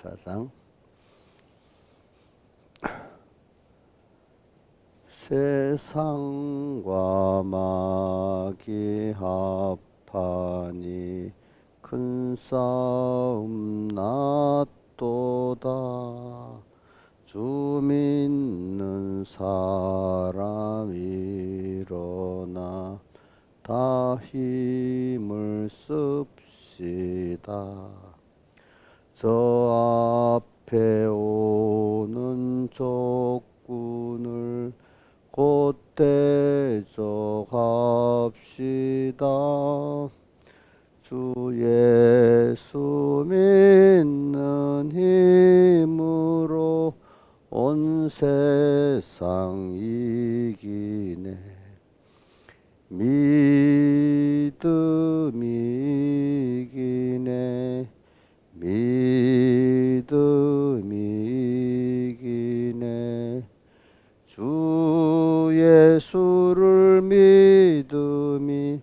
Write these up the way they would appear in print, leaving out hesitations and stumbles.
14장 세상과 마귀 합하니 큰 싸움 났도다. 주 믿는 사람 일어나 다 힘을 씁시다. 저 앞에 오는 적군을 곧 대적합시다. 주 예수 믿는 힘으로 온 세상 이기네. 믿음이 이기네. 믿음이 이기네. 주 예수를 믿음이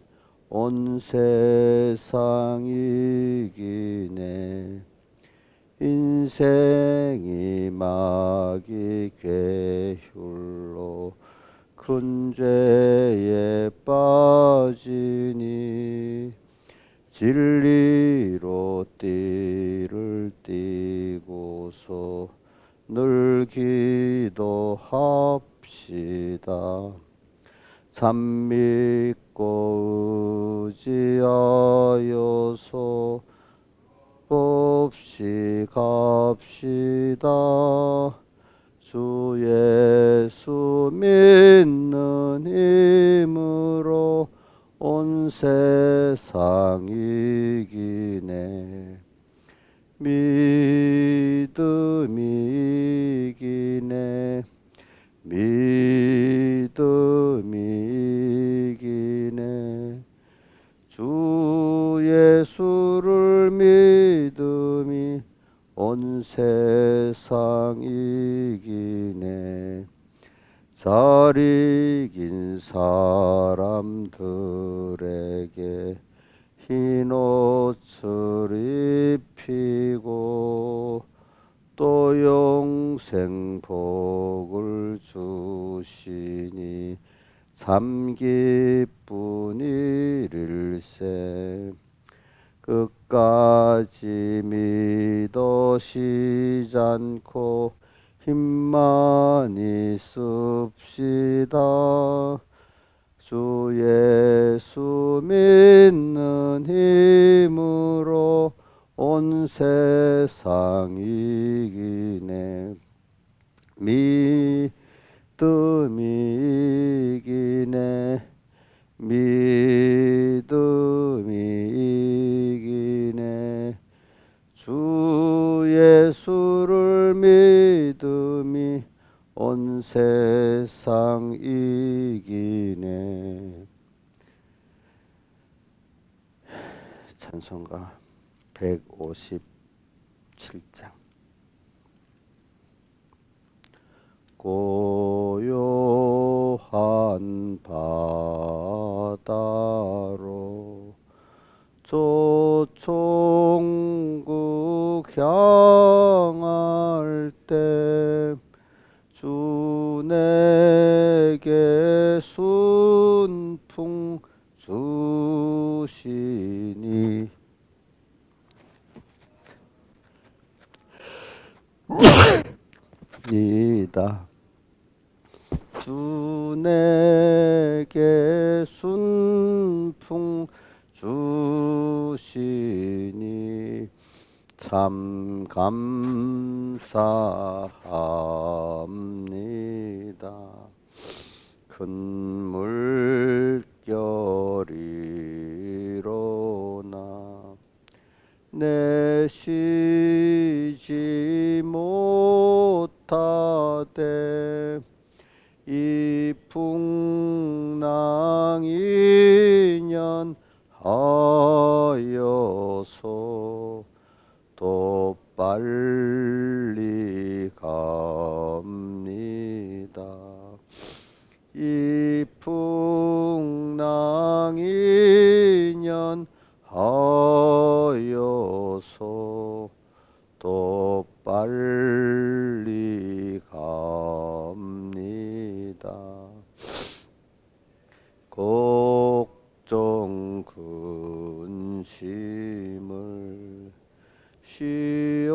온 세상 이기네. 인생이 마귀 괴휼로 큰 죄에 빠지니 진리로 띠를 띠고서 늘 기도합시다. 참 믿고 의지하여서 없이 갑시다. 주 예수 믿는 힘으로 온 세상 이기네. 믿음이 이기네. 믿음이 이기네. 주 예수를 믿음이 온 세상 이기네. 잘 이긴 사람들에게 흰 옷을 입히고 또 영생 복을 주시니 참 기쁜 일일세. 끝까지 믿으시지 않고 힘만 있읍시다. 주 예수 믿는 힘으로 온 세상 이기네. 믿음이 이기네. 믿음이 이기네. 주 예수를 믿음이 온 세상 이기네. 찬송가 157장. 고요한 바다로 조총국 향할 때 주 내게 순풍 주시니 이다. 주 내게 순풍 주시니 참 감사합니다. 큰 물결이로나 내쉬지 못하되 이 풍랑 인연하여서 또 빨리 갑니다. 이 풍랑 인연하여서 또 달리 갑니다. 걱정 근심을 시옵게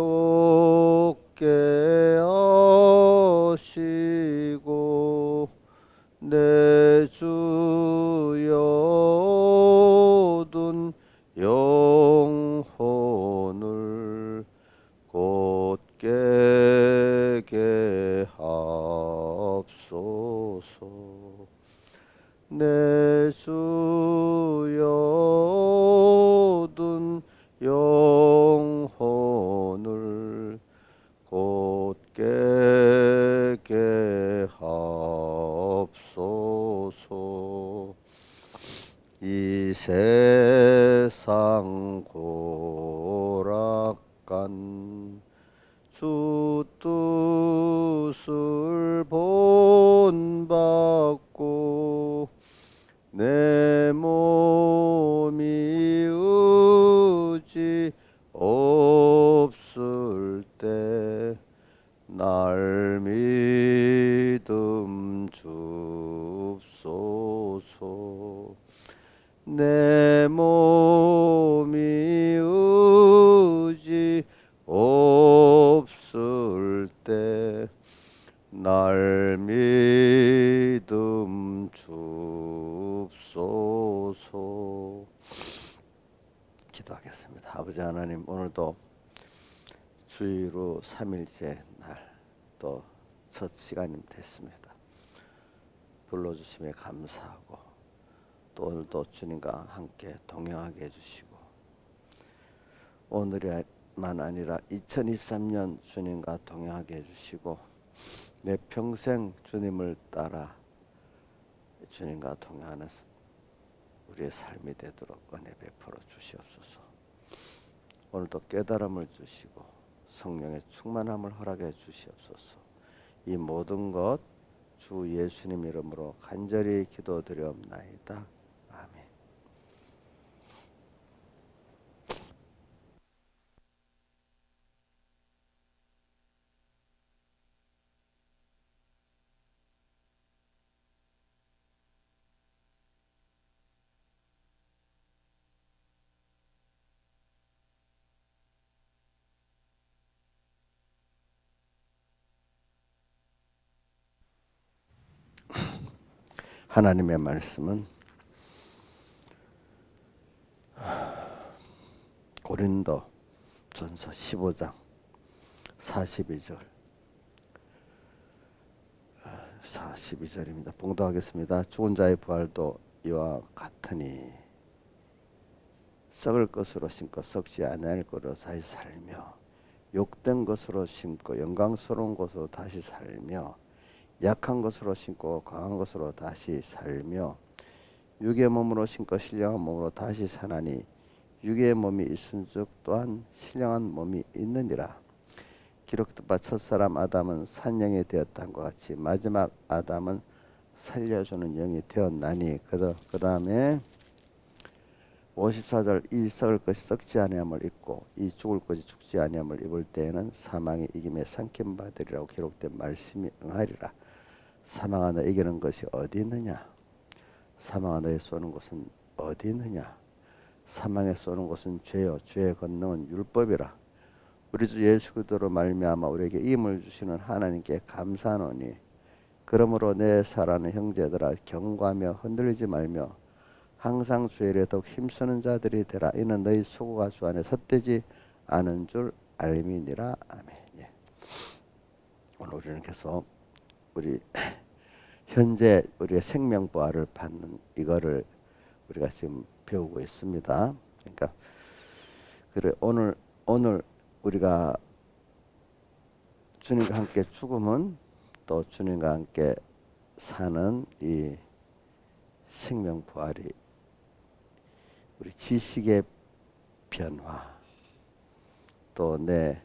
하시고 내 주여 둔 영혼을 곧게 하옵소서. 내 주여 둔 영혼을 곧게 하옵소서. 이 세상 고락간 주 뜻을 본받고 내 몸이 의지 없을 때 날 믿음 줍소서. 내 몸이 의지 없을 때 날 믿음 줍소서. 기도하겠습니다. 아버지 하나님, 오늘도 주일 후 3일째 날 또 첫 시간이 됐습니다. 불러주심에 감사하고 또 오늘도 주님과 함께 동행하게 해주시고 오늘만 아니라 2023년 주님과 동행하게 해주시고 내 평생 주님을 따라 주님과 동행하는 우리의 삶이 되도록 은혜 베풀어 주시옵소서. 오늘도 깨달음을 주시고 성령의 충만함을 허락해 주시옵소서. 이 모든 것 주 예수님 이름으로 간절히 기도드리옵나이다. 아멘. 하나님의 말씀은 고린도 전서 15장 42절입니다. 봉독하겠습니다. 죽은 자의 부활도 이와 같으니 썩을 것으로 심고 썩지 아니할 것으로 다시 살며 욕된 것으로 심고 영광스러운 것으로 다시 살며 약한 것으로 심고 강한 것으로 다시 살며 육의 몸으로 심고 신령한 몸으로 다시 사나니 육의 몸이 있은즉 또한 신령한 몸이 있느니라. 기록된 바 첫사람 아담은 산영이 되었다는 것 같이 마지막 아담은 살려주는 영이 되었나니 그 다음에 54절 이 썩을 것이 썩지 아니함을 입고 이 죽을 것이 죽지 아니함을 입을 때에는 사망이 이김에 삼킴 받으리라고 기록된 말씀이 응하리라. 사망아 너 이기는 것이 어디 있느냐? 사망아 너의 쏘는 곳은 어디 있느냐? 사망에 쏘는 곳은 죄요 죄의 권능은 율법이라. 우리 주 예수 그리스도로 말미암아 우리에게 이임을 주시는 하나님께 감사하노니 그러므로 내 사랑하는 형제들아 경고하며 흔들리지 말며 항상 주의 일에 더욱 힘쓰는 자들이 되라. 이는 너희 수고가 주 안에 헛되지 않은 줄 알미니라. 아멘. 예. 오늘 우리는 계속 우리 현재 우리의 생명 부활을 받는 이거를 우리가 지금 배우고 있습니다. 그러니까 그래 오늘 우리가 주님과 함께 죽음은 또 주님과 함께 사는 이 생명 부활이 우리 지식의 변화 또 내가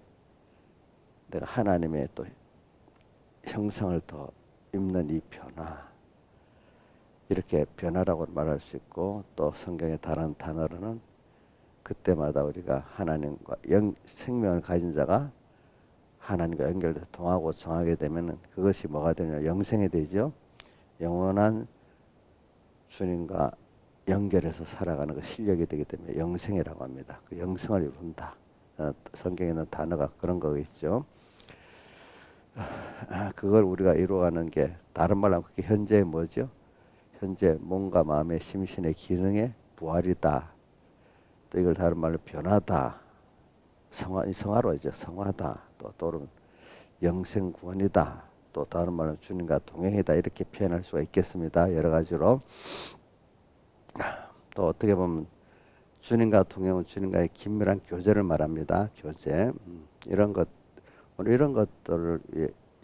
하나님의 또 형상을 더 입는 이 변화 이렇게 변화라고 말할 수 있고 또 성경의 다른 단어로는 그때마다 우리가 하나님과 생명을 가진 자가 하나님과 연결돼서 통하고 정하게 되면은 그것이 뭐가 되냐? 영생이 되죠. 영원한 주님과 연결해서 살아가는 그 실력이 되기 때문에 영생이라고 합니다. 그 영생을 이룬다. 성경에 있는 단어가 그런 거겠죠. 그걸 우리가 이루어가는 게 다른 말로 하면 그게 현재의 뭐죠? 현재 몸과 마음의 심신의 기능의 부활이다. 또 이걸 다른 말로 변화다. 성화로 이제 성화다. 또 또는 영생 구원이다. 또 다른 말로 주님과 동행이다. 이렇게 표현할 수가 있겠습니다. 여러 가지로. 또 어떻게 보면 주님과 동행은 주님과의 긴밀한 교제를 말합니다. 교제. 오늘 이런 것들을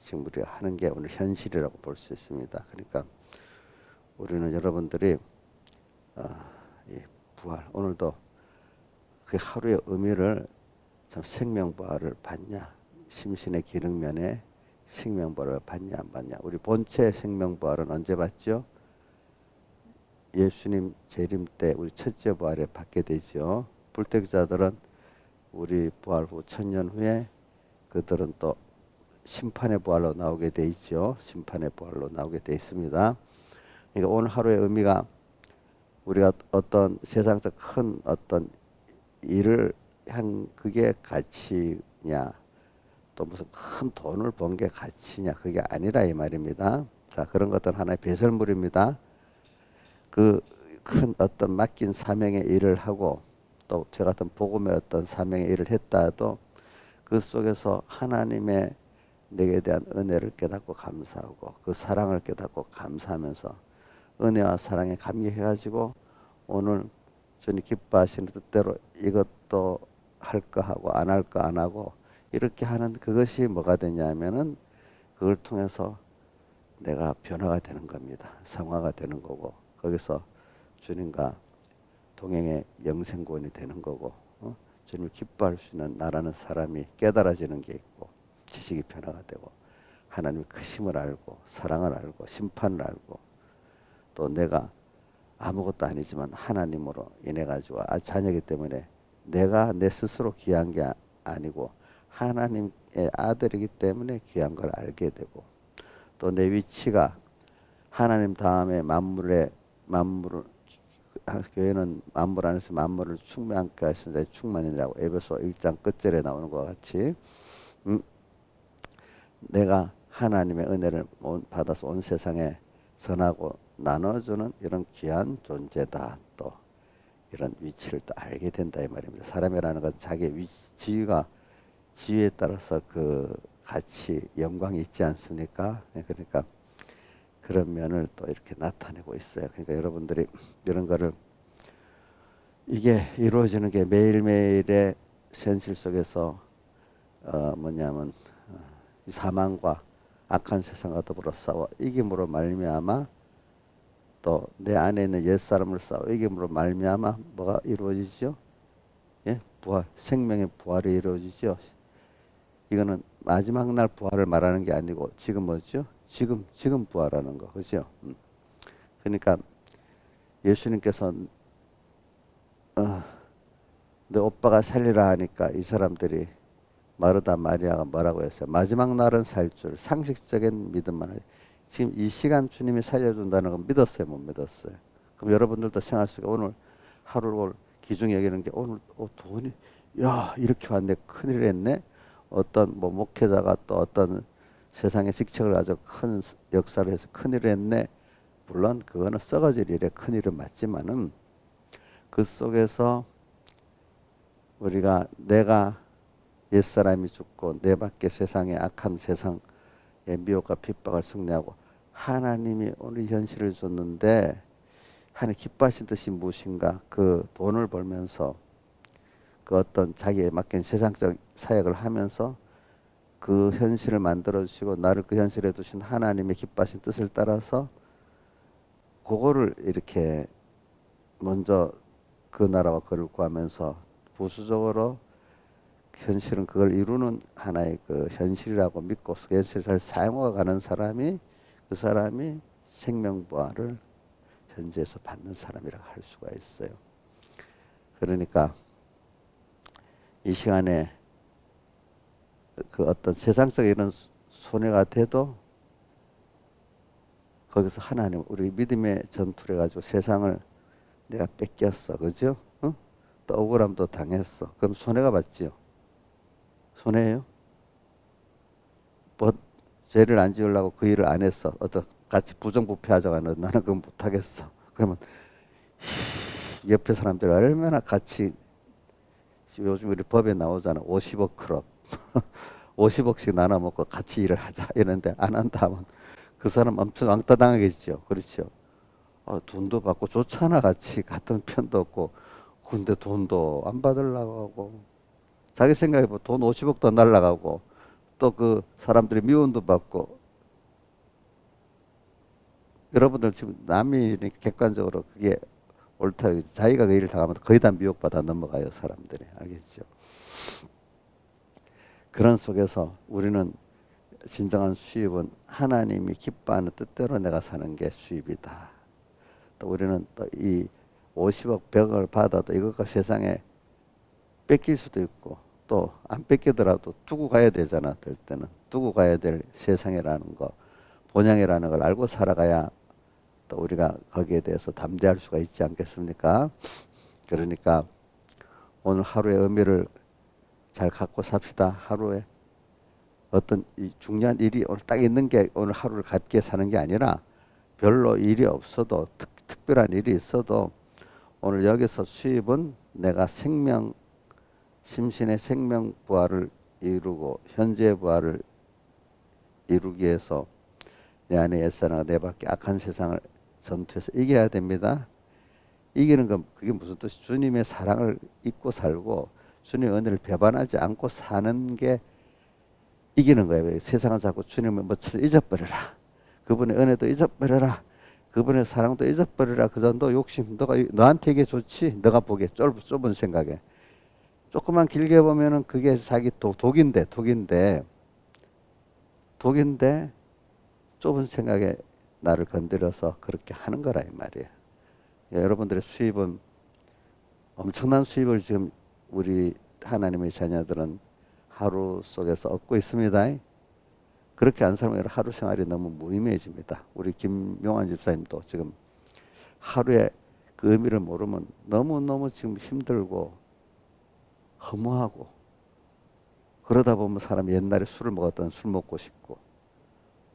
지금 우리가 하는 게 오늘 현실이라고 볼 수 있습니다. 그러니까 우리는 여러분들이 이 부활 오늘도 그 하루의 의미를 참 생명부활을 받냐, 심신의 기능면에 생명부활을 받냐 안 받냐. 우리 본체 생명부활은 언제 받죠? 예수님 재림 때 우리 첫째 부활에 받게 되죠. 불택자들은 우리 부활 후 1000년 후에 그들은 또 심판의 부활로 나오게 돼 있죠. 심판의 부활로 나오게 돼 있습니다. 그러니까 오늘 하루의 의미가 우리가 어떤 세상적 큰 어떤 일을 한 그게 가치냐, 또 무슨 큰 돈을 번 게 가치냐, 그게 아니라 이 말입니다. 자, 그런 것들 하나의 배설물입니다. 그 큰 어떤 맡긴 사명의 일을 하고 또 저 같은 복음의 어떤 사명의 일을 했다도 그 속에서 하나님의 내게 대한 은혜를 깨닫고 감사하고 그 사랑을 깨닫고 감사하면서 은혜와 사랑에 감격해가지고 오늘 주님 기뻐하시는 뜻대로 이것도 할 거 하고 안 할 거 안 하고 이렇게 하는 그것이 뭐가 되냐면은 그걸 통해서 내가 변화가 되는 겁니다. 성화가 되는 거고 거기서 주님과 동행의 영생구원이 되는 거고 주님을 기뻐할 수 있는 나라는 사람이 깨달아지는 게 있고 지식이 변화가 되고 하나님의 크심을 알고 사랑을 알고 심판을 알고 또 내가 아무것도 아니지만 하나님으로 인해 가지고 자녀이기 때문에 내가 내 스스로 귀한 게 아니고 하나님의 아들이기 때문에 귀한 걸 알게 되고 또 내 위치가 하나님 다음에 만물을 교회는 만물 안에서 만물을 충만케 하신 자의 충만이라고 에베소 1장 끝절에 나오는 것 같이 내가 하나님의 은혜를 받아서 온 세상에 선하고 나눠주는 이런 귀한 존재다. 또 이런 위치를 또 알게 된다 이 말입니다. 사람이라는 건 자기의 지위에 따라서 그 가치, 영광이 있지 않습니까? 그러니까 그런 면을 또 이렇게 나타내고 있어요. 그러니까 여러분들이 이런 거를 이게 이루어지는 게 매일매일의 현실 속에서 뭐냐면 사망과 악한 세상과 더불어 싸워 이김으로 말미암아 또 내 안에 있는 옛사람을 싸워 이김으로 말미암아 뭐가 이루어지죠? 예? 부활, 생명의 부활이 이루어지죠. 이거는 마지막 날 부활을 말하는 게 아니고 지금 뭐죠? 지금 부활하는 거, 그죠? 그러니까 예수님께서 내 오빠가 살리라 하니까 이 사람들이 마르다 마리아가 뭐라고 했어요? 마지막 날은 살 줄 상식적인 믿음만 하지. 지금 이 시간 주님이 살려준다는 건 믿었어요, 못 믿었어요? 그럼 여러분들도 생각할 수 있고 오늘 하루를 기중에 여기는 게 오늘 돈이 야 이렇게 왔네 큰일 했네. 어떤 뭐 목회자가 또 어떤 세상의 직책을 가지고 큰 역사를 해서 큰일을 했네. 물론 그거는 썩어질 일에 큰일은 맞지만은 그 속에서 우리가 내가 옛사람이 죽고 내 밖에 세상에 악한 세상의 미혹과 핍박을 승리하고 하나님이 오늘 현실을 줬는데 하나님 기뻐하신 뜻이 무엇인가 그 돈을 벌면서 그 어떤 자기에 맡긴 세상적 사역을 하면서 그 현실을 만들어 주시고 나를 그 현실에 두신 하나님의 기뻐하신 뜻을 따라서 그거를 이렇게 먼저 그 나라와 그를 구하면서 부수적으로 현실은 그걸 이루는 하나의 그 현실이라고 믿고 그 현실을 잘 사용해 가는 사람이 그 사람이 생명부활을 현재에서 받는 사람이라고 할 수가 있어요. 그러니까 이 시간에 그 어떤 세상적인 이런 손해가 돼도 거기서 하나님 우리 믿음의 전투를 해가지고 세상을 내가 뺏겼어, 그죠? 어? 또 억울함도 당했어. 그럼 손해가 받지요. 손해예요. 뭐 죄를 안 지으려고 그 일을 안 했어. 어떤 같이 부정부패하자고 나는 그건 못하겠어. 그러면 옆에 사람들 얼마나 같이 요즘 우리 법에 나오잖아. 50억 클럽. 50억씩 나눠 먹고 같이 일을 하자 이런데 안 한다 하면 그 사람 엄청 왕따 당하겠죠. 그렇죠. 돈도 받고 좋잖아. 같이 같은 편도 없고 근데 돈도 안 받으려고 하고 자기 생각해 보면 돈 50억도 날라가고 또 그 사람들이 미움도 받고 여러분들 지금 남이 객관적으로 그게 옳다. 자기가 그 일을 당하면 거의 다 미혹받아 넘어가요. 사람들이. 알겠죠? 그런 속에서 우리는 진정한 수입은 하나님이 기뻐하는 뜻대로 내가 사는 게 수입이다. 또 우리는 또 이 50억 100억을 받아도 이것과 세상에 뺏길 수도 있고 또 안 뺏기더라도 두고 가야 되잖아. 될 때는 두고 가야 될 세상이라는 거 본향이라는 걸 알고 살아가야 또 우리가 거기에 대해서 담대할 수가 있지 않겠습니까? 그러니까 오늘 하루의 의미를 잘 갖고 삽시다. 하루에 어떤 이 중요한 일이 오늘 딱 있는 게 오늘 하루를 값게 사는 게 아니라 별로 일이 없어도 특별한 일이 있어도 오늘 여기서 수입은 내가 심신의 생명 부활을 이루고 현재 부활을 이루기 위해서 내 안에 옛사람과 내 밖에 악한 세상을 전투해서 이겨야 됩니다. 이기는 건 그게 무슨 뜻이 주님의 사랑을 잊고 살고 주님의 은혜를 배반하지 않고 사는 게 이기는 거예요. 세상은 자꾸 주님을 뭐처럼 잊어버려라. 그분의 은혜도 잊어버려라. 그분의 사랑도 잊어버려라. 그저 너 욕심, 너한테 이게 좋지? 너가 보기에 좁은 생각에. 조금만 길게 보면은 그게 자기 독인데 좁은 생각에 나를 건드려서 그렇게 하는 거라 이 말이에요. 여러분들의 수입은 엄청난 수입을 지금 우리 하나님의 자녀들은 하루 속에서 얻고 있습니다. 그렇게 안 살면 하루 생활이 너무 무의미해집니다. 우리 김용환 집사님도 지금 하루에 그 의미를 모르면 너무너무 지금 힘들고 허무하고 그러다 보면 사람이 옛날에 술을 먹었던 술 먹고 싶고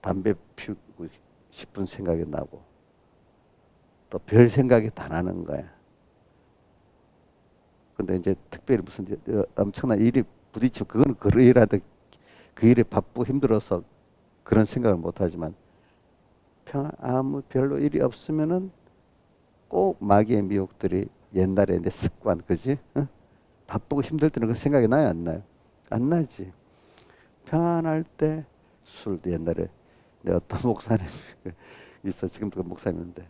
담배 피우고 싶은 생각이 나고 또 별 생각이 다 나는 거야. 근데 이제 특별히 무슨 엄청난 일이 부딪히고 그거는 그 일하다 그 일이 바쁘고 힘들어서 그런 생각을 못 하지만 아무 별로 일이 없으면은 꼭 마귀의 미혹들이 옛날에 내 습관 그지? 어? 바쁘고 힘들 때는 그 생각이 나요 안 나요? 안 나지. 평안할 때 술도 옛날에 내 어떤 목사님 있어 지금도 그 목사님인데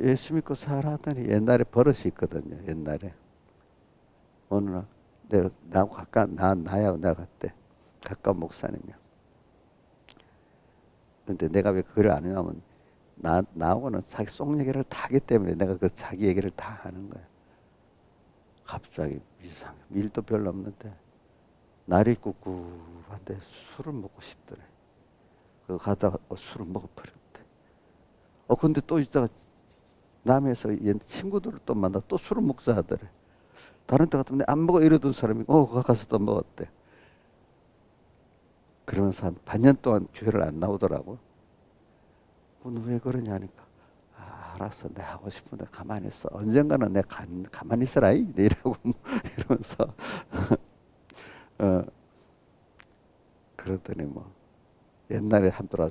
예수 믿고 살았더니 옛날에 버릇이 있거든요. 옛날에 어느 날 내가 나하고 나야 내가 갔대. 가까운 목사님이야. 근데 내가 왜 그걸 안 하냐면 나하고는 자기 속 얘기를 다 하기 때문에 내가 그 자기 얘기를 다 하는 거야. 갑자기 이상해. 일도 별로 없는데 날이 꿉꿉한데 술을 먹고 싶더래. 그 가다가 술을 먹어버렸대. 근데 또 있다가 남에서 친구들을 또 만나 또 술을 먹자 하더래. 다른 데 같으면 안 먹어 이러던 사람이 가서 또 먹었대. 그러면서 한 반년 동안 교회를 안 나오더라고. 왜 그러냐니까 알았어 내가 하고 싶은데 가만히 있어. 언젠가는 내가 가만히 있어라 이러고 이러면서 그러더니 뭐 옛날에 한번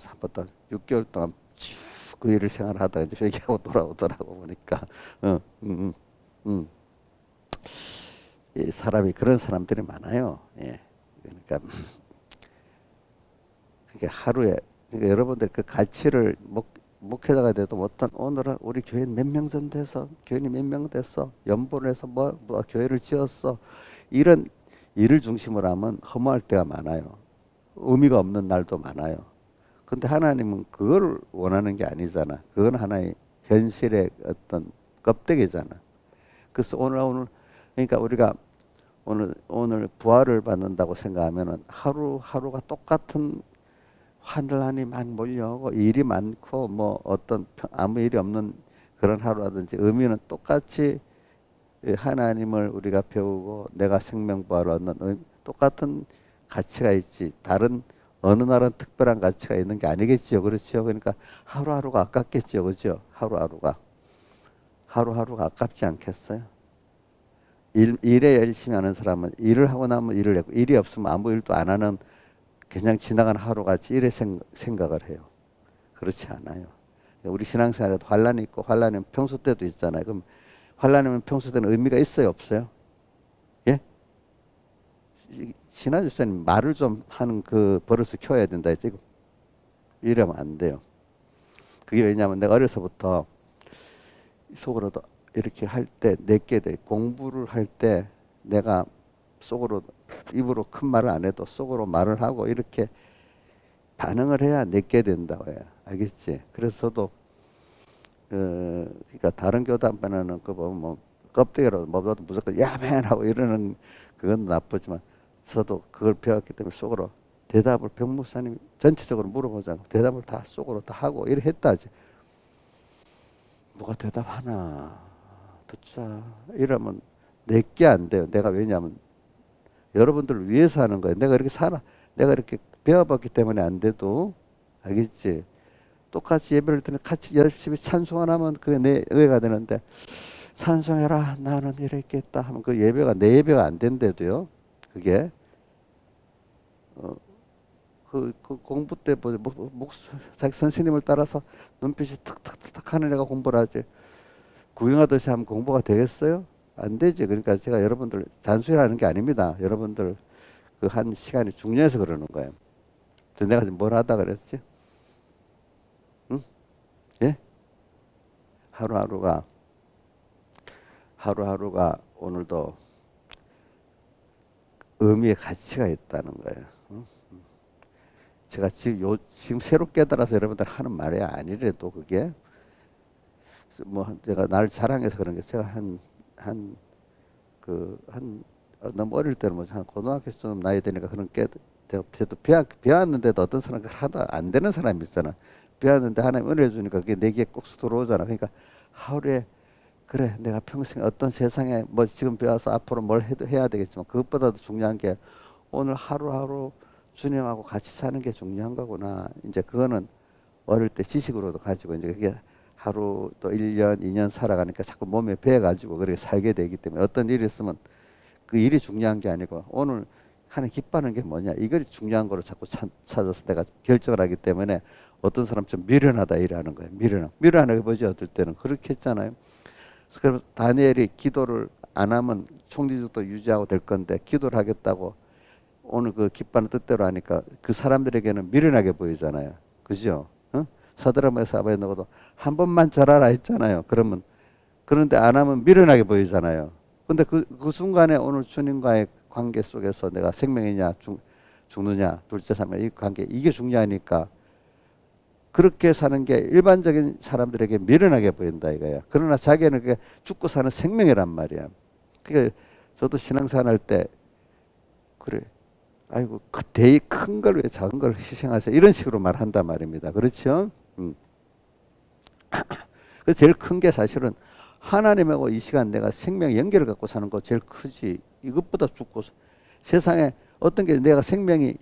6개월 동안 쭉 그 일을 생활하다가 이제 회개하고 돌아오더라고 보니까 이 사람이 그런 사람들이 많아요. 예. 그러니까 그게 하루에 그러니까 여러분들 그 가치를 목회자가 돼도 어떤 오늘은 우리 교인 몇 명 전 돼서 교인이 몇 명 됐어 연보를 해서 뭐 교회를 지었어 이런 일을 중심으로 하면 허무할 때가 많아요. 의미가 없는 날도 많아요. 근데 하나님은 그걸 원하는 게 아니잖아. 그건 하나의 현실의 어떤 껍데기잖아. 그래서 오늘 그러니까 우리가 오늘 부활을 받는다고 생각하면은 하루하루가 똑같은 환란이 막 몰려오고 일이 많고 뭐 어떤 아무 일이 없는 그런 하루라든지 의미는 똑같이 하나님을 우리가 배우고 내가 생명부활을 얻는 똑같은 가치가 있지. 다른 어느 날은 특별한 가치가 있는 게 아니겠지요. 그렇지요. 그러니까 하루하루가 아깝겠죠. 그죠? 하루하루가 아깝지 않겠어요? 일에 열심히 하는 사람은 일을 하고 나면 일을 했고 일이 없으면 아무 일도 안 하는 그냥 지나가는 하루같이 일에 생각을 해요. 그렇지 않아요. 우리 신앙생활에도 환란이 있고 환란은 평소 때도 있잖아요. 그럼 환란이면 평소 때는 의미가 있어요, 없어요? 예? 신하주사님 말을 좀 하는 그 버릇을 키워야 된다 했지. 이러면 안 돼요. 그게 왜냐하면 내가 어려서부터 속으로도 이렇게 할 때 내게 돼. 공부를 할 때 내가 속으로 입으로 큰 말을 안 해도 속으로 말을 하고 이렇게 반응을 해야 내게 된다고 해요. 알겠지? 그래서 저도 그러니까 다른 교단반에는 그 보면 뭐 껍데기로 뭐도 무조건 야맨 하고 이러는 그건 나쁘지만 저도 그걸 배웠기 때문에 속으로 대답을 병 목사님이 전체적으로 물어보자고 대답을 다 속으로 다 하고 이래 했다지. 누가 대답하나 듣자 이러면 내게 안 돼요. 내가 왜냐하면 여러분들을 위해서 하는 거예요. 내가 이렇게 내가 이렇게 배워봤기 때문에 안 돼도 알겠지? 똑같이 예배를 드리면 같이 열심히 찬송을 하면 그게 내 의가 되는데 찬송해라 나는 이랬겠다 하면 그 예배가 내 예배가 안 된대도요. 그게 그 공부 때 자기 선생님을 따라서 눈빛이 탁탁탁탁 하는 애가 공부를 하지 구경하듯이 하면 공부가 되겠어요? 안 되지. 그러니까 제가 여러분들 잔소리하는 게 아닙니다. 여러분들 그 한 시간이 중요해서 그러는 거예요. 내가 지금 뭘 하다 그랬지? 응? 예? 하루하루가 오늘도 의미의 가치가 있다는 거예요. 응? 제가 지금 새로 깨달아서 여러분들 하는 말이 아니래도 그게 뭐 제가 날 자랑해서 그런 게 제가 너무 어릴 때는 뭐한 고등학교쯤 나이 되니까 그런 게 저도 배웠는데도 어떤 사람은 하다 안 되는 사람이 있잖아. 배웠는데 하나님 은혜 주니까 그게 내게 꼭 들어오잖아. 그러니까 하루에 그래 내가 평생 어떤 세상에 뭐 지금 배워서 앞으로 뭘 해도 해야 되겠지만 그것보다도 중요한 게 오늘 하루하루 주님하고 같이 사는 게 중요한 거구나. 이제 그거는 어릴 때 지식으로도 가지고 이제 그게 하루 또 1년, 2년 살아가니까 자꾸 몸에 배어가지고 그렇게 살게 되기 때문에 어떤 일이 있으면 그 일이 중요한 게 아니고 오늘 하는 기뻐하는 게 뭐냐 이걸 중요한 거로 자꾸 찾아서 내가 결정을 하기 때문에 어떤 사람 좀 미련하다 이러는 거예요. 미련하게 보지 어떨 때는 그렇게 했잖아요. 그래서 다니엘이 기도를 안 하면 총리직도 유지하고 될 건데 기도를 하겠다고 오늘 그 기뻐하는 뜻대로 하니까 그 사람들에게는 미련하게 보이잖아요. 그죠? 어? 서드라마에서 아베노고도 한 번만 절하라 했잖아요. 그런데 안 하면 미련하게 보이잖아요. 근데 그 순간에 오늘 주님과의 관계 속에서 내가 생명이냐 죽느냐 둘째 삶의 이 관계 이게 중요하니까 그렇게 사는 게 일반적인 사람들에게 미련하게 보인다 이거야. 그러나 자기는 그게 죽고 사는 생명이란 말이야. 그러니까 저도 신앙생활 할 때 그래. 아이고 그 대의 큰 걸 왜 작은 걸 희생하세요? 이런 식으로 말한단 말입니다. 그렇죠? 그 제일 큰 게 사실은 하나님하고 이 시간 내가 생명 연결을 갖고 사는 거 제일 크지. 이것보다 죽고 세상에 어떤 게 내가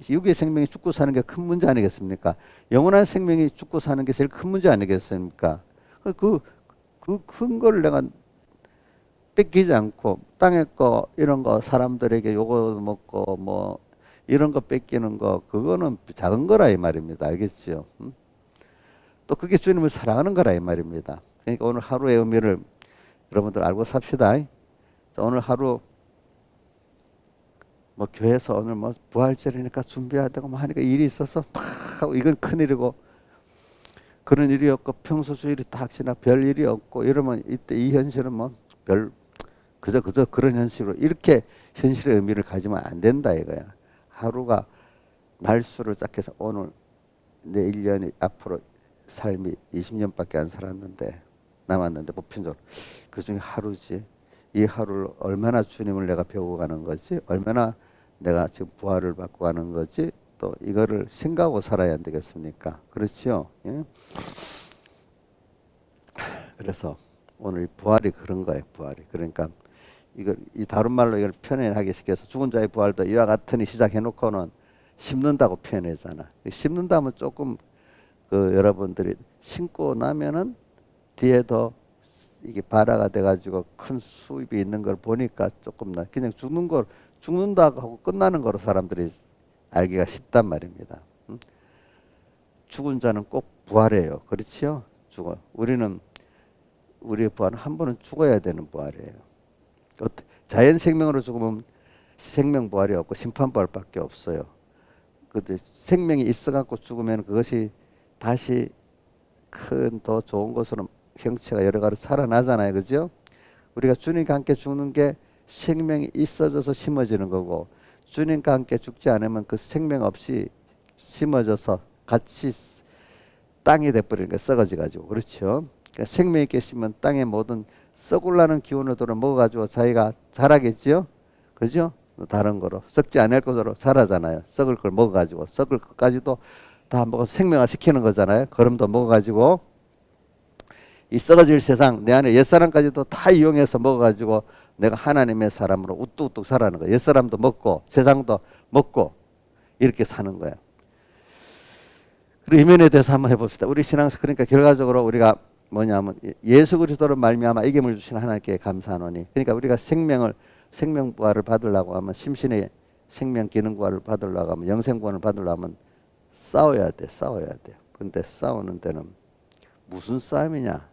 육의 생명이 죽고 사는 게 큰 문제 아니겠습니까? 영원한 생명이 죽고 사는 게 제일 큰 문제 아니겠습니까? 그 큰 걸 내가 뺏기지 않고 땅의 거 이런 거 사람들에게 요거 먹고 뭐 이런 거 뺏기는 거 그거는 작은 거라 이 말입니다. 알겠지요? 또 그게 주님을 사랑하는 거라 이 말입니다. 그러니까 오늘 하루의 의미를 여러분들 알고 삽시다. 오늘 하루 뭐 교회에서 오늘 뭐 부활절이니까 준비해야 되고 뭐 하니까 일이 있어서 막 하고 이건 큰일이고 그런 일이 없고 평소 주일이 딱 지나 별 일이 없고 이러면 이때 이 현실은 뭐 그저 그런 현실로 이렇게 현실의 의미를 가지면 안 된다 이거야. 하루가 날수를 딱 해서 오늘 내 1년이 앞으로 삶이 20년밖에 안 살았는데 남았는데 보편적으로 그중에 하루지 이 하루를 얼마나 주님을 내가 배우고 가는 거지? 얼마나 내가 지금 부활을 받고 가는 거지? 또 이거를 생각하고 살아야 안 되겠습니까? 그렇죠? 예? 그래서 오늘 부활이 그런 거예요. 부활이. 그러니까 이걸 이 다른 말로 이걸 표현하기 쉽게서 죽은 자의 부활도 이와 같으니 시작해놓고는 심는다고 표현하잖아. 심는다면 조금 그 여러분들이 심고 나면은 뒤에 더 이게 발화가 돼가지고 큰 수입이 있는 걸 보니까 조금 나 그냥 죽는다고 하고 끝나는 거로 사람들이 알기가 쉽단 말입니다. 죽은 자는 꼭 부활해요. 그렇지요? 죽어. 우리의 부활은 한 번은 죽어야 되는 부활이에요. 자연 생명으로 죽으면 생명 부활이 없고 심판 부활밖에 없어요. 근데 생명이 있어갖고 죽으면 그것이 다시 큰 더 좋은 것으로 형체가 여러 가지 살아나잖아요. 그죠? 우리가 주님과 함께 죽는 게 생명이 있어져서 심어지는 거고, 주님과 함께 죽지 않으면 그 생명 없이 심어져서 같이 땅이 돼버리는 게 썩어져가지고. 그렇죠? 그러니까 생명 있게 심은 땅의 모든 썩으려는 기운으로 먹어가지고 자기가 자라겠지요? 그죠? 다른 거로 썩지 않을 것으로 자라잖아요. 썩을 걸 먹어가지고 썩을 것까지도 다 먹어서 생명화 시키는 거잖아요. 거름도 먹어가지고 이 썩어질 세상 내 안에 옛사람까지도 다 이용해서 먹어가지고 내가 하나님의 사람으로 우뚝우뚝 살아가는 거예요. 옛사람도 먹고 세상도 먹고 이렇게 사는 거예요. 그리고 이면에 대해서 한번 해봅시다. 우리 신앙에서 그러니까 결과적으로 우리가 뭐냐면 예수 그리스도로 말미암아 이김을 주신 하나님께 감사하노니, 그러니까 우리가 생명 부활을 받으려고 하면, 심신의 생명 기능 부활을 받으려고 하면, 영생 구원을 받으려고 하면 싸워야 돼. 근데 싸우는 데는 무슨 싸움이냐?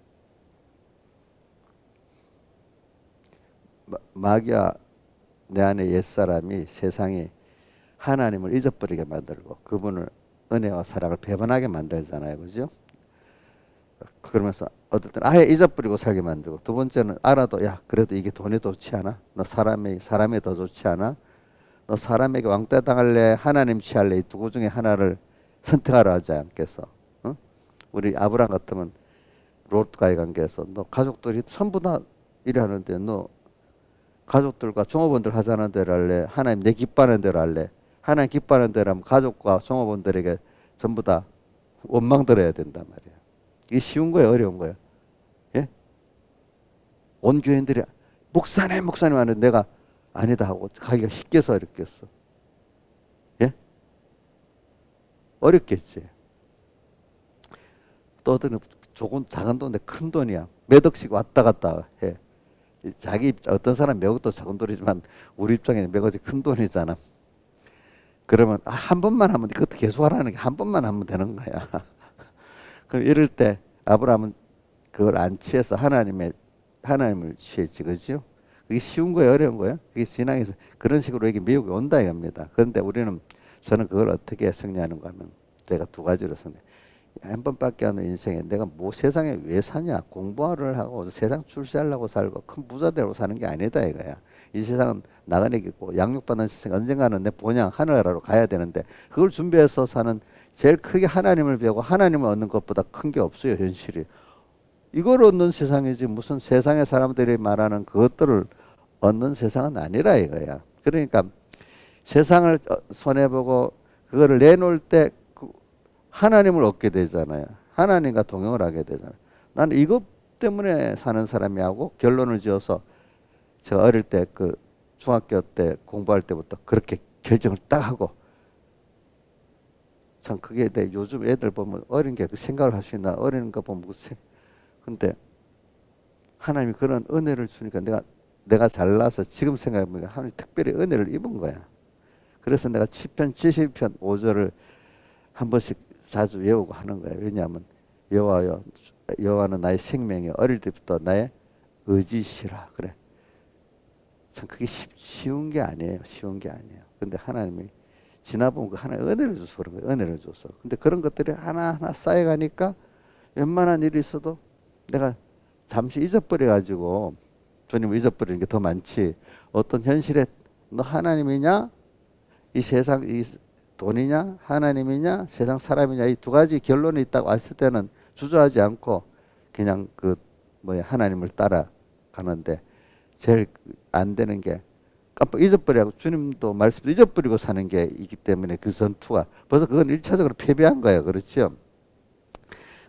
마귀와 내 안에 옛사람이 세상이 하나님을 잊어버리게 만들고 그분을 은혜와 사랑을 배반하게 만들잖아요. 그죠? 그러면서 어떨 때는 아예 잊어버리고 살게 만들고, 두 번째는 알아도 야 그래도 이게 돈이 좋지 않아? 너 사람이 더 좋지 않아? 너 사람에게 왕따 당할래? 하나님 취할래? 이 두 중에 하나를 선택하라 하지 않겠어? 어? 우리 아브라함 같으면 롯과의 관계에서 너 가족들이 전부 다 일하는데 너 가족들과 종업원들 하자는 대로 할래? 하나님 내 기뻐하는 대로 할래? 하나님 기뻐하는 대로 하면 가족과 종업원들에게 전부 다 원망 들어야 된단 말이야. 이게 쉬운 거예요, 어려운 거예요? 예? 온 교인들이 목사님 하는데 내가 아니다 하고 가기가 쉽겠어, 어렵겠어? 예? 어렵겠지. 또 어떤 조금 작은 돈인데 큰 돈이야. 몇 억씩 왔다 갔다 해. 어떤 사람 몇 억도 작은 돈이지만 우리 입장에는 몇 억이 큰 돈이잖아. 그러면 한 번만 하면, 그것도 계속 하라는 게 한 번만 하면 되는 거야. 그럼 이럴 때 아브라함은 그걸 안 취해서 하나님을 취했지, 그죠? 그게 쉬운 거예요, 어려운 거예요? 그게 신앙에서 그런 식으로 이게 미혹이 온다 이겁니다. 그런데 저는 그걸 어떻게 승리하는가 하면, 제가 두 가지로 승리. 한 번밖에 하는 인생에 내가 뭐 세상에 왜 사냐? 공부를 하고 세상 출세하려고 살고 큰 부자 되려고 사는 게 아니다 이거야. 이 세상은 나가내기고 양육받는 세상, 언젠가는 내 본향 하늘나라로 가야 되는데 그걸 준비해서 사는, 제일 크게 하나님을 배우고 하나님을 얻는 것보다 큰 게 없어요, 현실이. 이걸 얻는 세상이지 무슨 세상의 사람들이 말하는 그것들을 얻는 세상은 아니라 이거야. 그러니까 세상을 손해보고 그거를 내놓을 때 하나님을 얻게 되잖아요. 하나님과 동행을 하게 되잖아요. 나는 이것 때문에 사는 사람이 하고 결론을 지어서, 제가 어릴 때 그 중학교 때 공부할 때부터 그렇게 결정을 딱 하고, 참 그게 내 요즘 애들 보면 어린 게 그 생각을 할 수 있나, 어린 거 보면 근데 하나님이 그런 은혜를 주니까 내가 잘나서 지금 생각해보니까 하나님이 특별히 은혜를 입은 거야. 그래서 내가 10편 70편 5절을 한 번씩 자주 외우고 하는 거예요. 왜냐하면 여호와는 나의 생명이 어릴 때부터 나의 의지시라. 그래. 참 그게 쉬운 게 아니에요. 근데 하나님이 지나보면 그 하나의 은혜를 줘서 그런 거예요. 은혜를 줘서. 근데 그런 것들이 하나하나 쌓여가니까 웬만한 일이 있어도 내가 잠시 잊어버려가지고, 주님을 잊어버리는 게 더 많지. 어떤 현실에 너 하나님이냐? 이 세상 돈이냐? 하나님이냐? 세상 사람이냐? 이 두 가지 결론이 있다고 왔을 때는 주저하지 않고 그냥 하나님을 따라가는데, 제일 안 되는 게 깜빡 잊어버리고 주님도 말씀도 잊어버리고 사는 게 있기 때문에 그 전투가 벌써 그건 1차적으로 패배한 거예요. 그렇죠?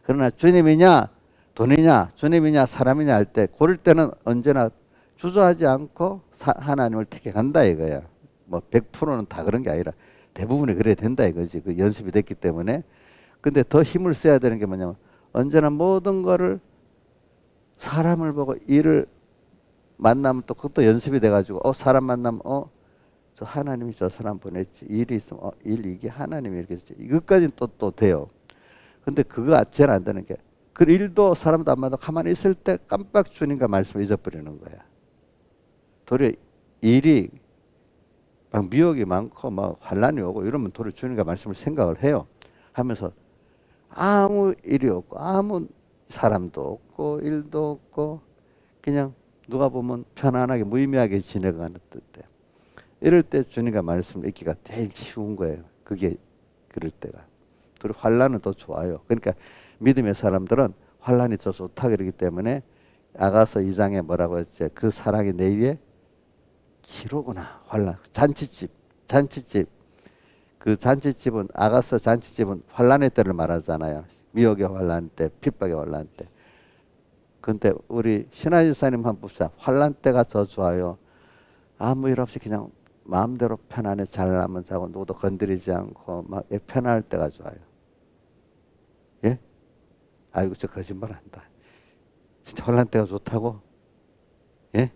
그러나 주님이냐 돈이냐 주님이냐 사람이냐 할 때 고를 때는 언제나 주저하지 않고 하나님을 택해간다 이거야. 뭐 100%는 다 그런 게 아니라 대부분이 그래야 된다 이거지. 그 연습이 됐기 때문에. 근데 더 힘을 써야 되는 게 뭐냐면 언제나 모든 거를 사람을 보고 일을 만나면 또 그것도 연습이 돼가지고 사람 만나면 저 하나님이 저 사람 보냈지. 일이 있으면 일 이게 하나님이 이렇게 했지. 이것까지는 또 돼요. 근데 그거 제일 안 되는 게 그 일도 사람도 안 만나고 가만히 있을 때 깜빡 주님과 말씀을 잊어버리는 거야. 도리어 일이 막 미혹이 많고 막 환란이 오고 이러면 도리어 주님과 말씀을 생각을 해요. 하면서 아무 일이 없고 아무 사람도 없고 일도 없고 그냥 누가 보면 편안하게 무의미하게 지내가는 듯해. 이럴 때 주님과 말씀을 읽기가 되게 쉬운 거예요. 그게 그럴 때가. 그리고 환란은 더 좋아요. 그러니까 믿음의 사람들은 환란이 더 좋다 그러기 때문에 아가서 2장에 뭐라고 했지? 그 사랑이 내 위에 기로구나. 환란. 잔치집. 그 잔치집은 아가서 잔치집은 환란의 때를 말하잖아요. 미혹의 환란 때, 핍박의 환란 때. 근데 우리 신하유 사님 한 봅시다. 환란 때가 더 좋아요. 아무 일 없이 그냥 마음대로 편안히 잘라면 자고 누구도 건드리지 않고 막 편안할 때가 좋아요. 예? 아이고 저 거짓말한다. 진짜 환란 때가 좋다고? 예?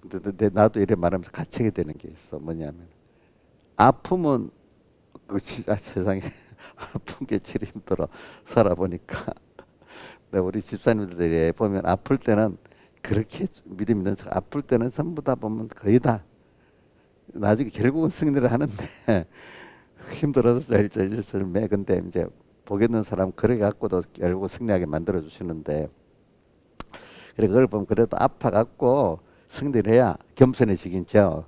근데 나도 이래 말하면서 갇히게 되는 게 있어. 뭐냐면 아픔은 진짜 세상에 아픈 게 제일 힘들어. 살아보니까. 근데 우리 집사님들이 보면 아플 때는 그렇게 믿음 있는 척 아플 때는 전부 다 보면 거의 다 나중에 결국은 승리를 하는데 힘들어서 절절절매. 근데 이제 복 있는 사람 그래 갖고도 결국 승리하게 만들어 주시는데 그래 그걸 보면 그래도 아파 갖고 승리를 해야 겸손해지긴죠.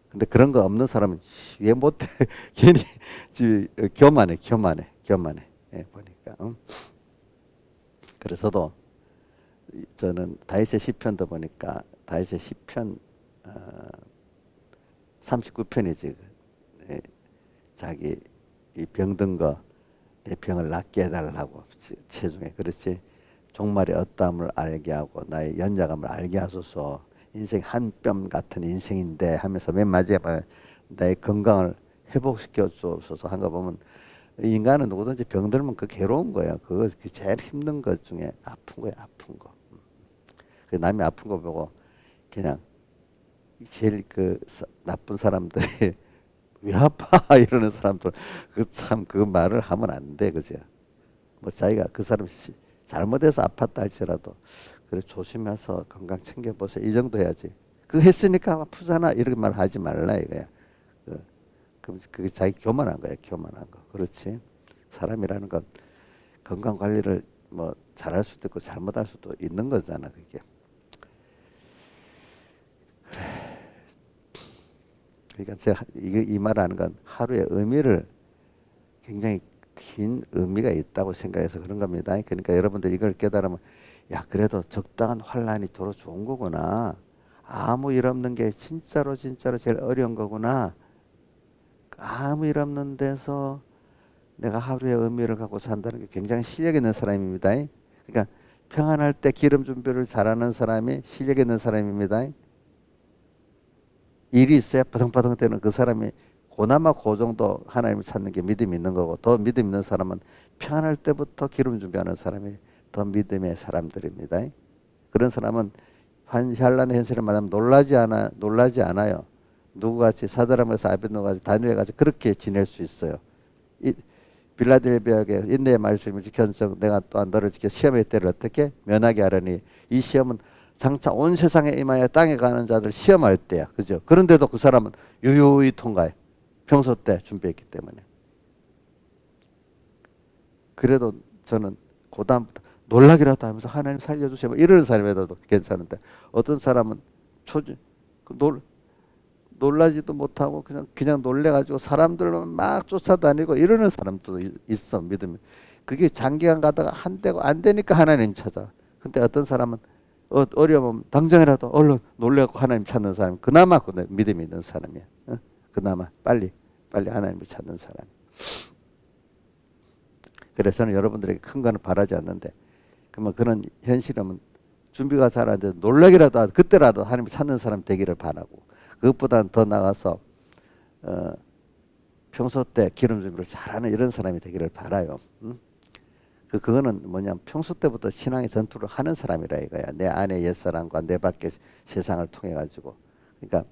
근데 그런 거 없는 사람은 왜 못해? 괜히 교만해. 예, 보니까. 그래서도 저는 다윗의 시편도 보니까 다윗의 시편 39편이지. 예, 자기 이 병든 거 내 병을 낫게 해달라고 체중에 그렇지. 종말의 어떠함을 알게 하고 나의 연약함을 알게 하소서. 인생 한 뼘 같은 인생인데 하면서 맨 마지막에 나의 건강을 회복시켜 주옵소서 한 거 보면 인간은 누구든지 병들면 그 괴로운 거야. 그거 제일 힘든 것 중에 아픈 거야, 아픈 거. 그 남이 아픈 거 보고 그냥 제일 그 나쁜 사람들이 왜 아파 이러는 사람들 그 말을 하면 안 돼, 그죠? 뭐 자기가 그 사람이 잘못해서 아팠다 할지라도 그래 조심해서 건강 챙겨보세요. 이 정도 해야지. 그거 했으니까 아프잖아 이렇게 말 하지 말라 이거야. 그럼 그게 자기 교만한 거야, 교만한 거. 그렇지? 사람이라는 건 건강 관리를 뭐 잘할 수도 있고 잘못할 수도 있는 거잖아, 그게. 그러니까 제가 이 말하는 건 하루의 의미를 굉장히 긴 의미가 있다고 생각해서 그런 겁니다. 그러니까 여러분들 이걸 깨달으면 야 그래도 적당한 환란이 도로 좋은 거구나. 아무 일 없는 게 진짜로 제일 어려운 거구나. 아무 일 없는 데서 내가 하루의 의미를 갖고 산다는 게 굉장히 실력 있는 사람입니다. 그러니까 평안할 때 기름 준비를 잘하는 사람이 실력 있는 사람입니다. 일이 있어야 바등바등 되는 그 사람이 고나마 그 정도 하나님을 찾는 게 믿음이 있는 거고 더 믿음 있는 사람은 평안할 때부터 기름 준비하는 사람이 더 믿음의 사람들입니다. 그런 사람은 환란의 현실을 말하면 놀라지 않아요. 누구같이 사드락에서 아벤노같이 다니엘같이 그렇게 지낼 수 있어요. 빌라델비아에 인내의 말씀을 지켜서 내가 또한 너를 지켜 시험의 때를 어떻게 면하게 하려니 이 시험은 장차 온 세상에 임하여 땅에 가는 자들 시험할 때야. 그죠? 그런데도 그 사람은 유유히 통과해. 평소 때 준비했기 때문에. 그래도 저는 그다음부터 놀라기라도 하면서 하나님 살려주세요. 이러는 사람이라도 괜찮은데 어떤 사람은 놀라지도 못하고 그냥 놀래가지고 사람들은 막 쫓아다니고 이러는 사람도 있어. 믿으면. 그게 장기간 가다가 안 되고 안 되니까 하나님 찾아. 근데 어떤 사람은 어려우면 당장이라도 얼른 놀래고 하나님 찾는 사람, 그나마 그 믿음이 있는 사람이야. 그나마 빨리 하나님을 찾는 사람. 그래서 저는 여러분들에게 큰 거는 바라지 않는데, 그러면 그런 현실이면 준비가 잘 안 돼도 놀라기라도 그때라도 하나님을 찾는 사람 되기를 바라고, 그것보다는 더 나아가서 평소 때 기름 준비를 잘하는 이런 사람이 되기를 바라요. 그거는 뭐냐면 평소 때부터 신앙의 전투를 하는 사람이라 이거야. 내 안에 옛사람과 내 밖의 세상을 통해 가지고. 그러니까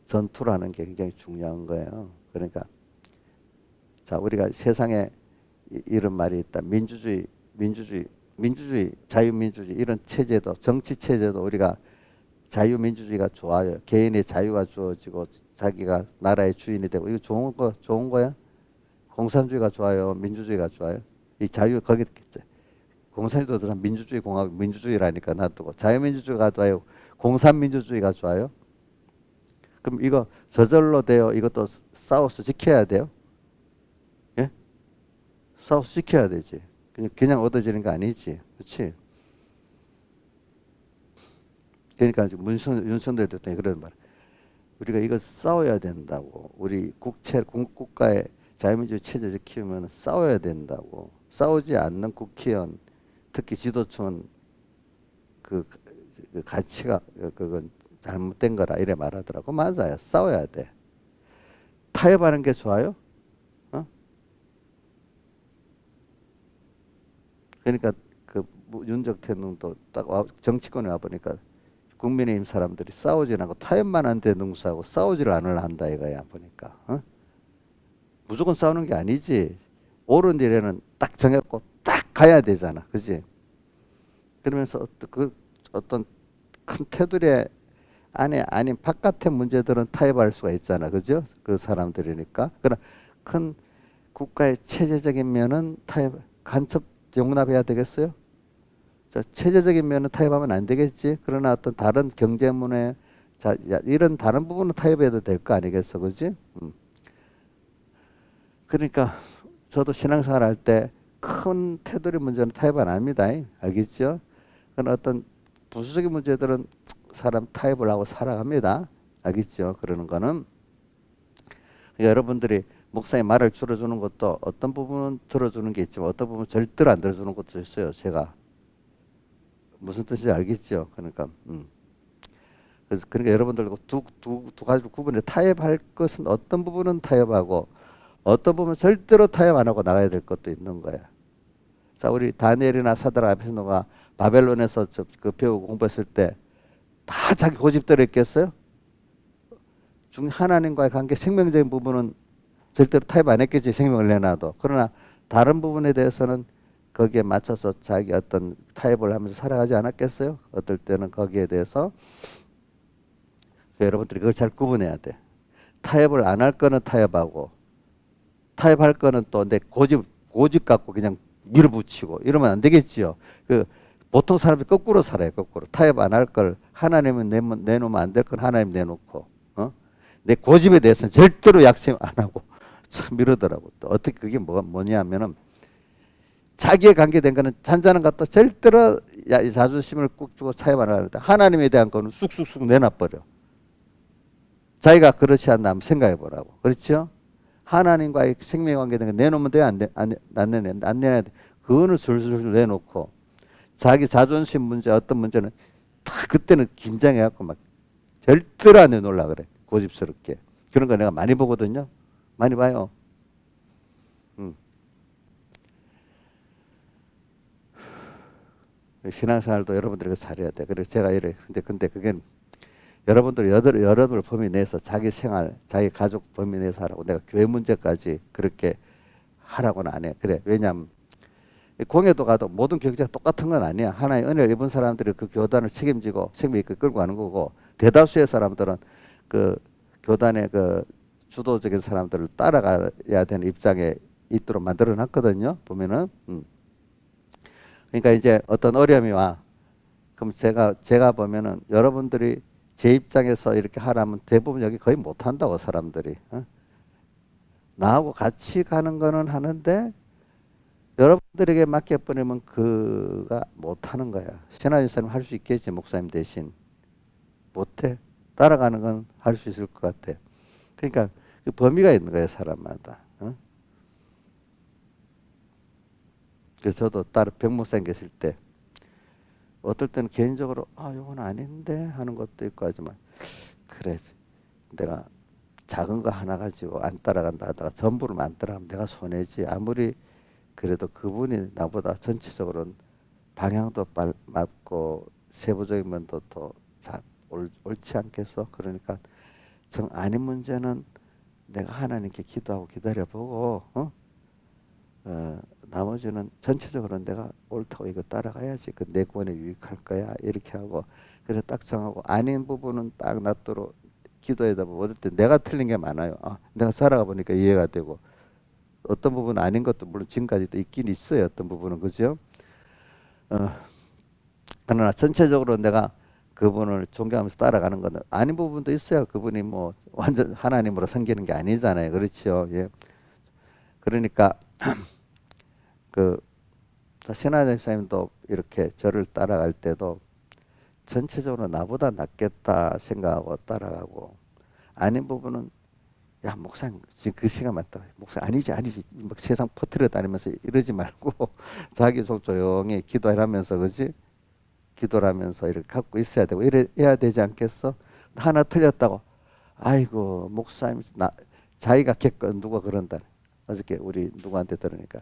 전투라는 게 굉장히 중요한 거예요. 그러니까 자, 우리가 세상에 이런 말이 있다. 민주주의, 자유민주주의 이런 체제도, 정치 체제도 우리가 자유민주주의가 좋아요. 개인의 자유가 주어지고 자기가 나라의 주인이 되고, 이거 좋은 거야? 공산주의가 좋아요? 민주주의가 좋아요? 이 자유, 거기 공산주의도 민주주의 공화국 민주주의라니까 놔두고, 자유민주주의가 좋아요? 공산민주주의가 좋아요? 그럼 이거 저절로 돼요? 이것도 싸워서 지켜야 돼요? 예? 싸워서 지켜야 되지. 그냥 얻어지는 거 아니지. 그렇지? 그러니까 윤석열 대통령이 그런 말. 우리가 이거 싸워야 된다고. 우리 국가의 자유민주 체제 지키면 싸워야 된다고. 싸우지 않는 국회의원, 특히 지도층은 그 가치가 그건 잘못된 거라 이래 말하더라고. 맞아요. 싸워야 돼. 타협하는 게 좋아요? 그러니까 그 윤석 대통령도 딱 정치권에 와 보니까 국민의힘 사람들이 싸우지 않고 타협만 한데 능수하고 싸우지를 않으려 한다 이거야 보니까. 무조건 싸우는 게 아니지. 옳은 일에는 딱 정했고 딱 가야 되잖아, 그지? 그러면서 어떤 큰 테두리 안에 아닌 바깥의 문제들은 타협할 수가 있잖아, 그죠? 그 사람들이니까. 그러나 큰 국가의 체제적인 면은 간첩 용납해야 되겠어요? 자, 체제적인 면은 타협하면 안 되겠지. 그러나 어떤 다른 경제문에 이런 다른 부분은 타협해도 될 거 아니겠어, 그지? 그러니까 저도 신앙생활 할 때 큰 테두리 문제는 타협 안 합니다. 알겠죠? 그런 어떤 부수적인 문제들은 사람 타협을 하고 살아갑니다. 알겠죠? 그러는 거는 그러니까 여러분들이 목사님 말을 들어주는 것도 어떤 부분은 들어주는 게 있지만 어떤 부분은 절대로 안 들어주는 것도 있어요. 제가 무슨 뜻인지 알겠죠? 그러니까 그러니까 여러분들과 두 가지로 구분해. 타협할 것은 어떤 부분은 타협하고 어떤 부분은 절대로 타협 안 하고 나가야 될 것도 있는 거야. 자, 우리 다니엘이나 사드락 아벤노가 바벨론에서 그 배우고 공부했을 때 다 자기 고집대로 했겠어요? 하나님과의 관계 생명적인 부분은 절대로 타협 안 했겠지, 생명을 내놔도. 그러나 다른 부분에 대해서는 거기에 맞춰서 자기 어떤 타협을 하면서 살아가지 않았겠어요? 어떨 때는 거기에 대해서. 여러분들이 그걸 잘 구분해야 돼. 타협을 안 할 거는 타협하고 타협할 거는 또 내 고집 갖고 그냥 밀어붙이고 이러면 안 되겠지요. 보통 사람이 거꾸로 살아요. 거꾸로. 타협 안 할 걸 하나님은 내놓으면 안 될 건 하나님 내놓고, 내 고집에 대해서는 절대로 약심 안 하고 참 이러더라고. 또 어떻게 그게 뭐냐면은 자기에 관계된 거는 잔잔한 것도 절대로 자존심을 꾹 주고 타협 안 하는데 하나님에 대한 거는 쑥쑥쑥 내놔버려. 자기가 그렇지 않나 한번 생각해 보라고. 그렇죠? 하나님과의 생명 관계된 거 내놓으면 돼요? 안 내놔야 돼. 그거는 술술 내놓고 자기 자존심 문제 어떤 문제는 다 그때는 긴장해갖고 막 절대로 안 내놓으려고 그래. 고집스럽게. 그런 거 내가 많이 보거든요. 많이 봐요. 신앙생활도 여러분들이 잘해야 돼. 그래서 제가 이래. 근데 그게 여러분들 여러분을 범위 내서 자기 생활, 자기 가족 범위 내서 하라고. 내가 교회 문제까지 그렇게 하라고는 안 해. 그래. 왜냐하면 공회도 가도 모든 교육자가 똑같은 건 아니야. 하나의 은혜를 입은 사람들이 그 교단을 책임지고 책임 있게 끌고 가는 거고, 대다수의 사람들은 그 교단의 그 주도적인 사람들을 따라가야 되는 입장에 있도록 만들어 놨거든요. 보면은. 그러니까 이제 어떤 어려움이 와. 그럼 제가 보면은 여러분들이 제 입장에서 이렇게 하라면 대부분 여기 거의 못 한다고 사람들이. 나하고 같이 가는 거는 하는데 여러분 들에게 맡겨버리면 그가 못하는 거야. 신하진 사람 할 수 있겠지, 목사님 대신. 못해. 따라가는 건 할 수 있을 것 같아. 그러니까 그 범위가 있는 거예요, 사람마다. 어? 그래서 저도 따로 병목사님 계실 때 어떨 때는 개인적으로 요건 아닌데 하는 것도 있고 하지만 그래 내가 작은 거 하나 가지고 안 따라간다 하다가 전부를 안 따라가면 내가 손해지. 아무리 그래도 그분이 나보다 전체적으로는 방향도 맞고 세부적인 면도 더 옳지 않겠어? 그러니까 정 아닌 문제는 내가 하나님께 기도하고 기다려보고 나머지는 전체적으로 내가 옳다고 이거 따라가야지. 그 내 구원에 유익할 거야. 이렇게 하고 그래 딱 정하고 아닌 부분은 딱 놔두고 기도하다 보면 어떨 때 내가 틀린 게 많아요. 내가 살아가 보니까 이해가 되고 어떤 부분은 아닌 것도 물론 지금까지도 있긴 있어요. 어떤 부분은 그죠? 어, 그러나 전체적으로 내가 그분을 존경하면서 따라가는 건 아닌 부분도 있어요. 그분이 뭐 완전 하나님으로 섬기는 게 아니잖아요. 그렇죠? 예. 그러니까 그 신하장 목사님도 이렇게 저를 따라갈 때도 전체적으로 나보다 낫겠다 생각하고 따라가고 아닌 부분은 야 목사님 지금 그 시간 맞다. 목사 아니지 막 세상 퍼뜨려 다니면서 이러지 말고 자기 속 조용히 기도하면서 그지? 기도를 하면서 이렇게 갖고 있어야 되고 이래 해야 되지 않겠어? 하나 틀렸다고 아이고 목사님 나 자기가 객관 누가 그런다. 어저께 우리 누구한테 들으니까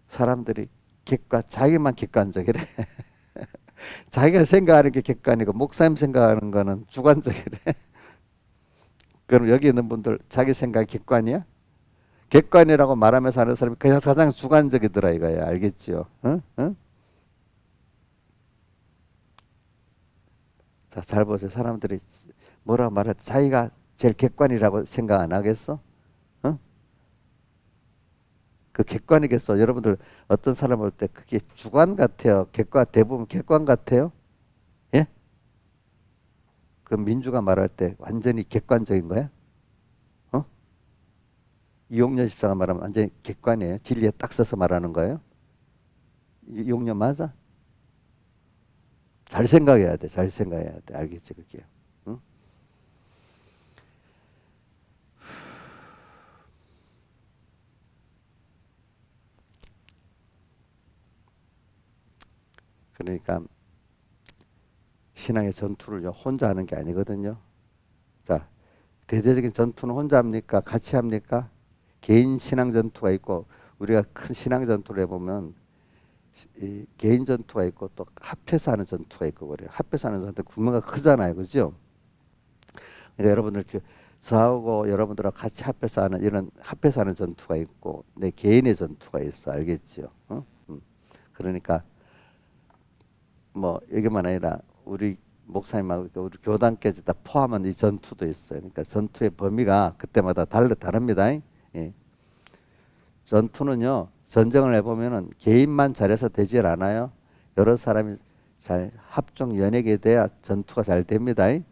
사람들이 자기만 객관적이래. 자기가 생각하는 게 객관이고 목사님 생각하는 거는 주관적이래. 그럼 여기 있는 분들 자기 생각이 객관이야? 객관이라고 말하면서 하는 사람이 그냥 가장 주관적이더라 이거야. 알겠지요? 응? 응? 자, 잘 보세요. 사람들이 뭐라고 말해? 자기가 제일 객관이라고 생각 안 하겠어? 응? 그 객관이겠어. 여러분들 어떤 사람 볼 때 그게 주관 같아요. 대부분 객관 같아요. 예? 그 민주가 말할 때 완전히 객관적인 거야? 어? 이용렬 집사가 말하면 완전히 객관이에요. 진리에 딱 서서 말하는 거예요. 이용렬 맞아? 잘 생각해야 돼. 잘 생각해야 돼. 알겠지 그게. 응? 그러니까 신앙의 전투를 혼자 하는 게 아니거든요. 자, 대대적인 전투는 혼자 합니까? 같이 합니까? 개인 신앙 전투가 있고 우리가 큰 신앙 전투를 해보면 이 개인 전투가 있고 또 합해서 하는 전투가 있고 그래요. 합해서 하는 전투 규모가 크잖아요, 그죠? 그러니까 여러분들 저하고 여러분들하고 같이 합해서 하는 이런 합해서 하는 전투가 있고 내 개인의 전투가 있어, 알겠죠? 어? 그러니까 뭐 이게만 아니라 우리 목사님하고 우리 교단까지 다 포함한 이 전투도 있어요. 그러니까 전투의 범위가 그때마다 다릅니다. 예. 전투는요, 전쟁을 해보면은 개인만 잘해서 되질 않아요. 여러 사람이 잘 합종 연역이 돼야 전투가 잘 됩니다. 예?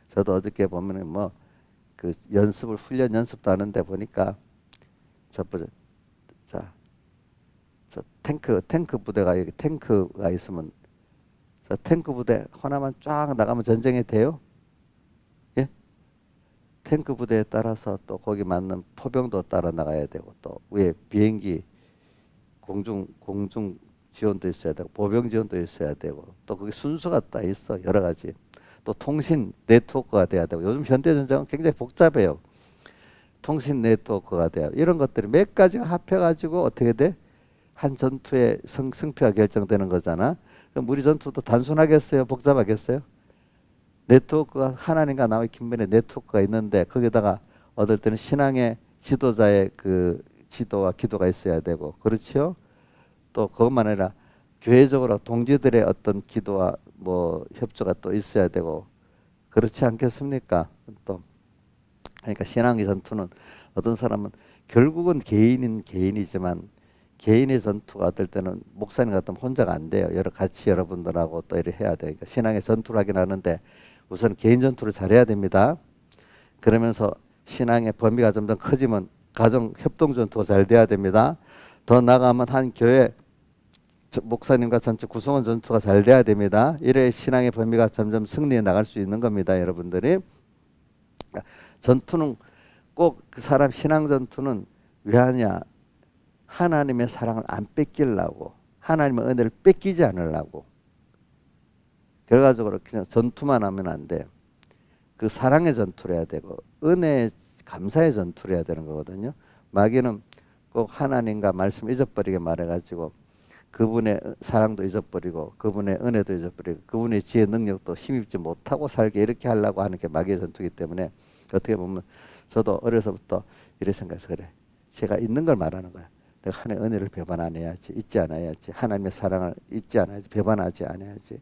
저도 어저께 보면은 뭐 그 훈련 연습도 하는데 보니까 첫 번째, 자, 저 탱크 부대가 여기 탱크가 있으면 자, 탱크 부대 하나만 쫙 나가면 전쟁이 돼요? 예? 탱크 부대에 따라서 또 거기 맞는 포병도 따라 나가야 되고 또 위에 비행기 공중 지원도 있어야 되고 보병 지원도 있어야 되고 또 그게 순서가 다 있어 여러 가지 또 통신 네트워크가 돼야 되고 요즘 현대 전쟁은 굉장히 복잡해요. 통신 네트워크가 돼야 이런 것들이 몇 가지가 합해가지고 어떻게 돼? 한 전투의 승패가 결정되는 거잖아. 그럼 우리 전투도 단순하겠어요? 복잡하겠어요? 네트워크가 하나님과 나의 긴밀의 네트워크가 있는데 거기다가 어떨 때는 신앙의 지도자의 그 지도와 기도가 있어야 되고 그렇죠? 또 그것만 아니라 교회적으로 동지들의 어떤 기도와 뭐 협조가 또 있어야 되고 그렇지 않겠습니까? 또 그러니까 신앙의 전투는 어떤 사람은 결국은 개인인 개인이지만 개인의 전투가 어떨 때는 목사님 같으면 혼자가 안 돼요. 같이 여러분들하고 또 이렇게 해야 돼요. 그러니까 신앙의 전투를 하긴 하는데 우선 개인 전투를 잘해야 됩니다. 그러면서 신앙의 범위가 좀 더 커지면 가정 협동 전투가 잘 돼야 됩니다. 더 나아가면 한 교회 목사님과 전체 구성원 전투가 잘 돼야 됩니다. 이래 신앙의 범위가 점점 승리해 나갈 수 있는 겁니다, 여러분들이. 전투는 꼭 그 사람 신앙 전투는 왜 하냐? 하나님의 사랑을 안 뺏기려고, 하나님의 은혜를 뺏기지 않으려고. 결과적으로 그냥 전투만 하면 안 돼. 그 사랑의 전투를 해야 되고 은혜 감사의 전투를 해야 되는 거거든요. 마귀는 꼭 하나님과 말씀 잊어버리게 말해가지고 그분의 사랑도 잊어버리고 그분의 은혜도 잊어버리고 그분의 지혜 능력도 힘입지 못하고 살게 이렇게 하려고 하는 게 마귀의 전투이기 때문에 어떻게 보면 저도 어려서부터 이렇게 생각해서 그래. 제가 있는 걸 말하는 거야. 내가 하나님의 은혜를 배반 안 해야지. 잊지 않아야지. 하나님의 사랑을 잊지 않아야지. 배반하지 않아야지.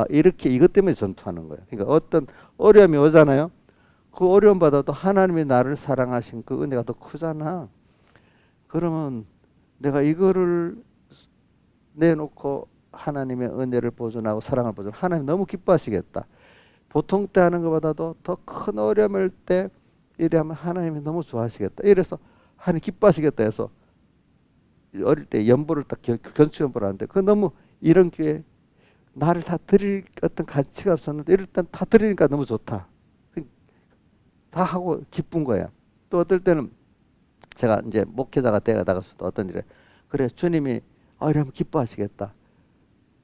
이렇게 이것 때문에 전투하는 거예요. 그러니까 어떤 어려움이 오잖아요. 그 어려움보다도 하나님이 나를 사랑하신 그 은혜가 더 크잖아. 그러면 내가 이거를 내놓고 하나님의 은혜를 보존하고 사랑을 보존 하나님 너무 기뻐하시겠다. 보통 때 하는 것보다도 더 큰 어려움일 때 이래하면 하나님이 너무 좋아하시겠다. 이래서 하나님 기뻐하시겠다 해서 어릴 때 연보를 딱 견축 연보를 하는데 그 너무 이런 기회에 나를 다 드릴 어떤 가치가 없었는데 이럴 땐 다 드리니까 너무 좋다. 다 하고 기쁜 거야. 또 어떨 때는 제가 이제 목회자가 되어가다가 어떤 일에 그래 주님이 이러면 기뻐하시겠다.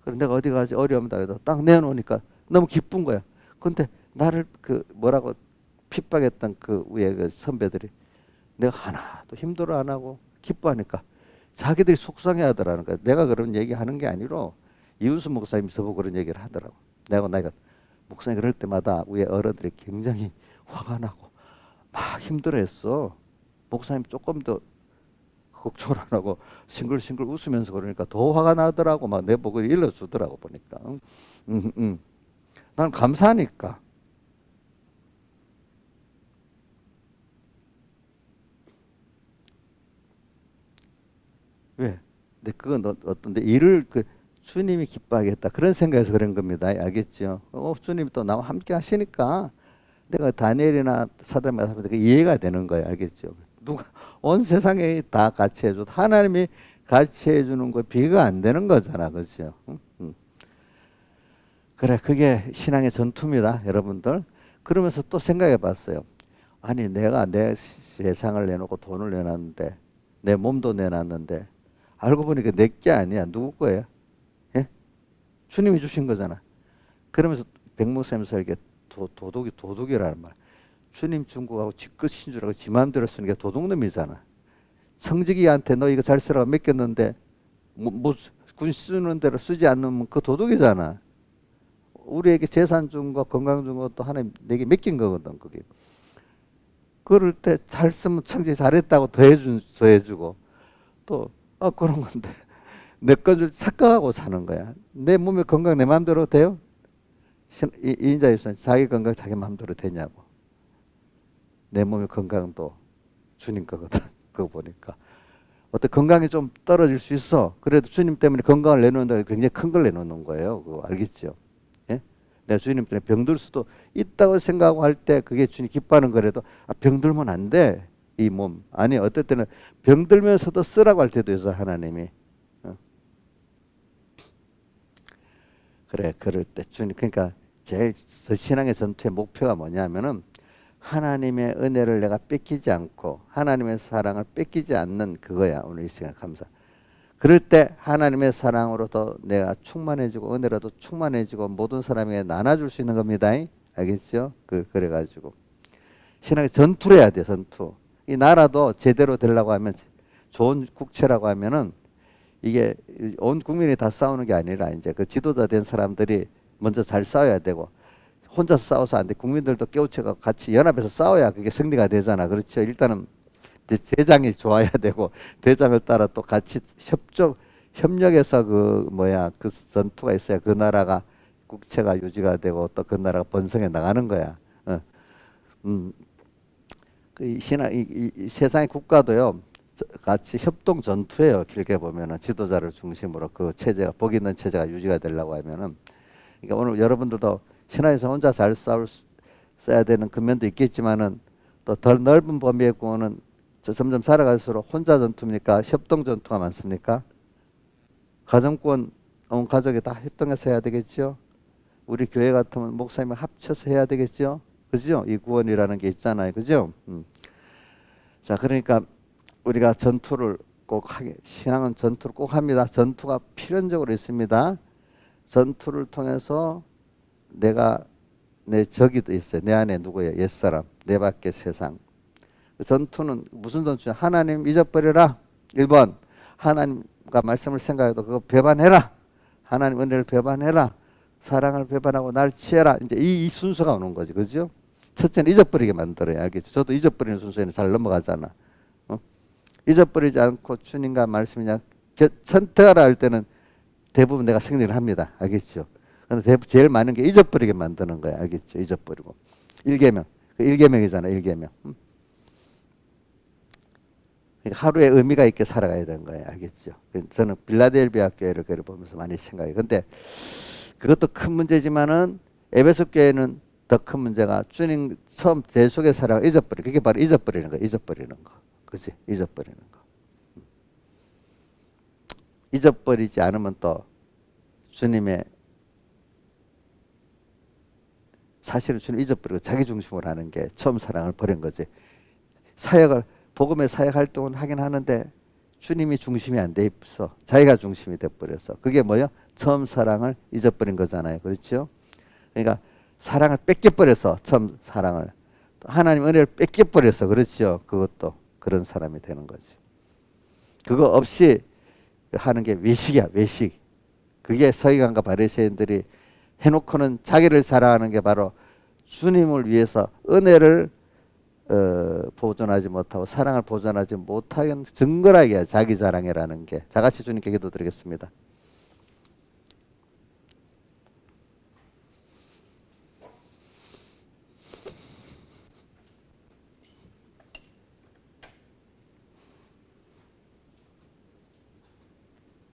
그럼 내가 어디 가지 어려움다 해도 딱 내놓으니까 너무 기쁜 거야. 근데 나를 그 뭐라고 핍박했던 그 위에 그 선배들이 내가 하나도 힘들어 안 하고 기뻐하니까 자기들이 속상해 하더라는 거야. 내가 그런 얘기 하는 게 아니라 이윤수 목사님이 저보고 그런 얘기를 하더라고. 내가 목사님 그럴 때마다 위에 어른들이 굉장히 화가 나고 막 힘들어했어. 목사님 조금 더 걱정을 안 하고 싱글싱글 웃으면서 그러니까 더 화가 나더라고. 막 내보고 일러주더라고 보니까. 난 감사하니까. 왜? 근데 그건 어떤데 일을 그 주님이 기뻐하겠다 그런 생각에서 그런 겁니다. 알겠죠? 주님이 또 나와 함께 하시니까 내가 다니엘이나 사드락과 메삭 그 이해가 되는 거예요. 알겠죠? 누가 온 세상에 다 같이 해줘. 하나님이 같이 해주는 거 비가 안 되는 거잖아, 그렇죠? 그래, 그게 신앙의 전투입니다, 여러분들. 그러면서 또 생각해봤어요. 아니, 내가 내 세상을 내놓고 돈을 내놨는데, 내 몸도 내놨는데, 알고 보니까 내 게 아니야. 누구 거예요? 예? 주님이 주신 거잖아. 그러면서 백목사님께서 이렇게 도둑이라는 말. 주님 준 거하고 지껏인 줄 알고 지 마음대로 쓰는 게 도둑놈이잖아. 성직이한테 너 이거 잘 쓰라고 맡겼는데 군 쓰는 대로 쓰지 않으면 그 도둑이잖아. 우리에게 재산 준 거 건강 준 것도 하나님 내게 맡긴 거거든. 그게. 그럴 때 잘 쓰면 청지 잘했다고 더해주고 또 그런 건데 내 건 줄 착각하고 사는 거야. 내 몸의 건강 내 마음대로 돼요? 이인자 입사는 자기 건강 자기 마음대로 되냐고. 내 몸의 건강도 주님 거거든. 그거 보니까 어떤 건강이 좀 떨어질 수 있어. 그래도 주님 때문에 건강을 내놓는다. 굉장히 큰 걸 내놓는 거예요. 그거 알겠죠? 예? 내가 주님 때문에 병들 수도 있다고 생각하고 할 때 그게 주님 기뻐하는 거라도 병들면 안 돼. 이 몸. 아니 어떨 때는 병들면서도 쓰라고 할 때도 있어 하나님이. 그래 그럴 때 주님 그러니까 제일 신앙의 전투의 목표가 뭐냐면은 하나님의 은혜를 내가 뺏기지 않고 하나님의 사랑을 뺏기지 않는 그거야. 오늘 이 시간 감사. 그럴 때 하나님의 사랑으로도 내가 충만해지고 은혜로도 충만해지고 모든 사람에게 나눠줄 수 있는 겁니다. 알겠죠? 그래가지고 신앙의 전투를 해야 돼. 전투. 이 나라도 제대로 되려고 하면 좋은 국채라고 하면은 이게 온 국민이 다 싸우는 게 아니라 이제 그 지도자 된 사람들이 먼저 잘 싸워야 되고 혼자서 싸워서 안 돼. 국민들도 깨우쳐가 같이 연합해서 싸워야 그게 승리가 되잖아. 그렇죠. 일단은 대장이 좋아야 되고 대장을 따라 또 같이 협력해서 그 전투가 있어야 그 나라가 국채가 유지가 되고 또 그 나라가 번성해 나가는 거야. 그 신앙 이 세상의 국가도요. 같이 협동 전투예요. 길게 보면은 지도자를 중심으로 그 체제가 복 있는 체제가 유지가 되려고 하면은 그러니까 오늘 여러분들도 신앙에서 혼자 잘 싸야 되는 근면도 있겠지만은 또 덜 넓은 범위의 구원은 점점 살아갈수록 혼자 전투입니까? 협동 전투가 많습니까? 가정권 온 가족이 다 협동해서 해야 되겠죠. 우리 교회 같으면 목사님 합쳐서 해야 되겠죠. 그죠? 이 구원이라는 게 있잖아요. 그죠? 자, 그러니까 우리가 전투를 꼭 하게, 신앙은 전투를 꼭 합니다. 전투가 필연적으로 있습니다. 전투를 통해서 내가 내 적이 있어요. 내 안에 누구예요? 옛사람, 내 밖에 세상. 전투는 무슨 전투냐? 하나님 잊어버려라. 1번 하나님과 말씀을 생각해도 그거 배반해라. 하나님 은혜를 배반해라. 사랑을 배반하고 날 취해라. 이제 이 순서가 오는 거지. 그죠? 첫째는 잊어버리게 만들어야 알겠죠. 저도 잊어버리는 순서에는 잘 넘어가잖아. 잊어버리지 않고 주님과 말씀이 그냥 선택하라 할 때는 대부분 내가 승리를 합니다. 알겠죠? 근데 제일 많은 게 잊어버리게 만드는 거야. 알겠죠? 잊어버리고. 1계명. 그 1계명이잖아. 1계명. 그러니까 하루에 의미가 있게 살아가야 되는 거예요. 알겠죠? 저는 빌라델비아 교회를 보면서 많이 생각해요. 근데 그것도 큰 문제지만은 에베소 교회는 더 큰 문제가 주님 처음 대속의 사랑을 잊어버려. 그게 바로 잊어버리는 거. 잊어버리는 거. 그치? 잊어버리는 거. 잊어버리지 않으면 또 주님의 사실은 주님 잊어버리고 자기 중심으로 하는 게 처음 사랑을 버린 거지. 사역을 복음의 사역 활동은 하긴 하는데 주님이 중심이 안 돼 있어. 자기가 중심이 돼 버렸어. 그게 뭐요? 처음 사랑을 잊어버린 거잖아요. 그렇죠? 그러니까 사랑을 뺏겨 버려서 처음 사랑을 하나님 은혜를 뺏겨 버려서 그렇죠. 그것도 그런 사람이 되는 거지. 그거 없이 하는 게 외식이야. 외식. 그게 서기관과 바리새인들이 해놓고는 자기를 사랑하는 게 바로 주님을 위해서 은혜를 보존하지 못하고 사랑을 보존하지 못하는 증거라기야. 자기 자랑이라는 게. 다 같이 주님께 기도드리겠습니다.